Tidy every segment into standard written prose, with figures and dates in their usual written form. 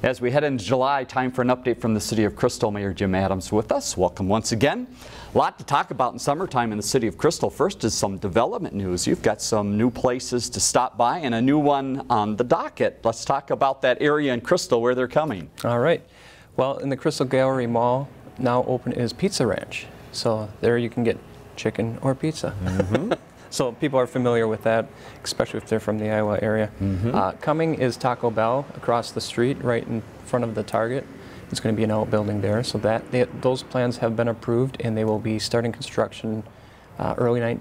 As we head into July, time for an update from the City of Crystal. Mayor Jim Adams with us. Welcome once again. A lot to talk about in summertime in the City of Crystal. First is some development news. You've got some new places to stop by and a new one on the docket. Let's talk about that area in Crystal where they're coming. All right. Well, in the Crystal Gallery Mall, now open is Pizza Ranch. So there you can get chicken or pizza. So people are familiar with that, especially if they're from the Iowa area. Coming is Taco Bell across the street, right in front of the Target. It's going to be an outbuilding there. So those plans have been approved, and they will be starting construction early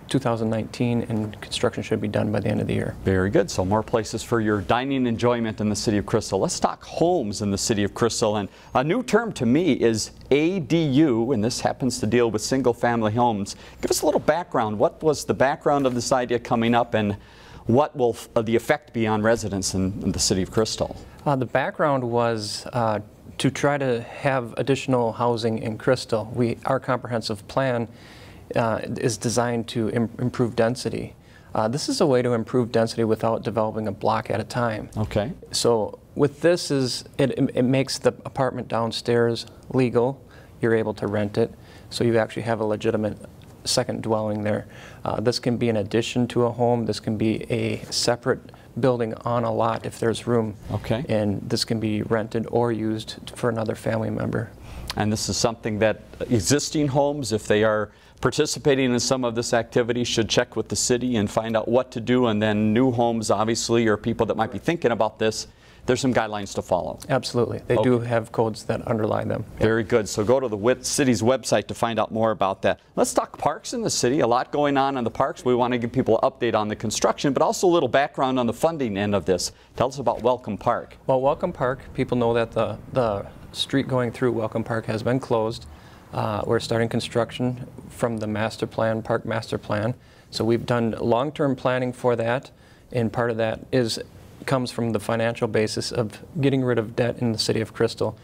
2019, and construction should be done by the end of the year. Very good. So more places for your dining enjoyment in the City of Crystal. Let's talk homes in the City of Crystal. And a new term to me is ADU, and this happens to deal with single-family homes. Give us a little background. What was the background of this idea coming up, and what will the effect be on residents in the City of Crystal? The background was to try to have additional housing in Crystal. Our comprehensive plan is designed to improve density. This is a way to improve density without developing a block at a time. Okay. So with this, it makes the apartment downstairs legal. You're able to rent it, so you actually have a legitimate second dwelling there. This can be an addition to a home. This can be a separate building on a lot if there's room. Okay. And this can be rented or used for another family member. And this is something that existing homes, if they are participating in some of this activity, should check with the city and find out what to do. And then new homes, obviously, or people that might be thinking about this, there's some guidelines to follow. Absolutely. They do have codes that underlie them. Very good. So go to the city's website to find out more about that. Let's talk parks in the city. A lot going on in the parks. We want to give people an update on the construction, but also a little background on the funding end of this. Tell us about Welcome Park. Well, Welcome Park, people know that the street going through Welcome Park has been closed. We're starting construction from the master plan, park master plan. So we've done long-term planning for that, and part of that comes from the financial basis of getting rid of debt in the City of Crystal,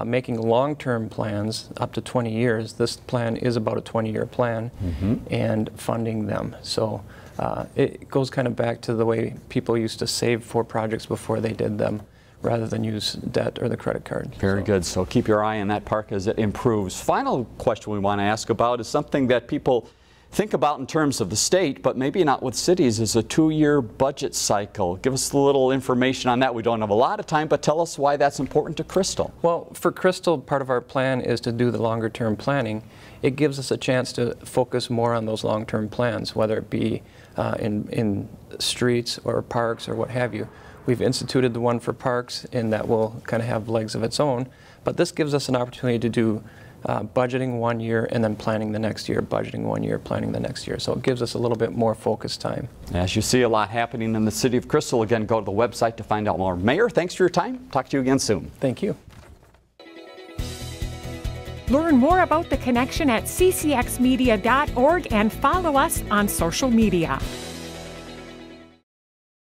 making long-term plans up to 20 years. This plan is about a 20-year plan, and funding them. So it goes kind of back to the way people used to save for projects before they did them, rather than use debt or the credit card. Very good. So keep your eye on that park as it improves. Final question we want to ask about is something that people think about in terms of the state, but maybe not with cities, is a 2-year budget cycle. Give us a little information on that. We don't have a lot of time, but tell us why that's important to Crystal. Well, for Crystal, part of our plan is to do the longer term planning. It gives us a chance to focus more on those long-term plans, whether it be in streets or parks or what have you. We've instituted the one for parks, and that will kind of have legs of its own. But this gives us an opportunity to do budgeting 1 year and then planning the next year, budgeting 1 year, planning the next year. So it gives us a little bit more focused time. As you see a lot happening in the City of Crystal, again, go to the website to find out more. Mayor, thanks for your time. Talk to you again soon. Thank you. Learn more about The Connection at ccxmedia.org and follow us on social media.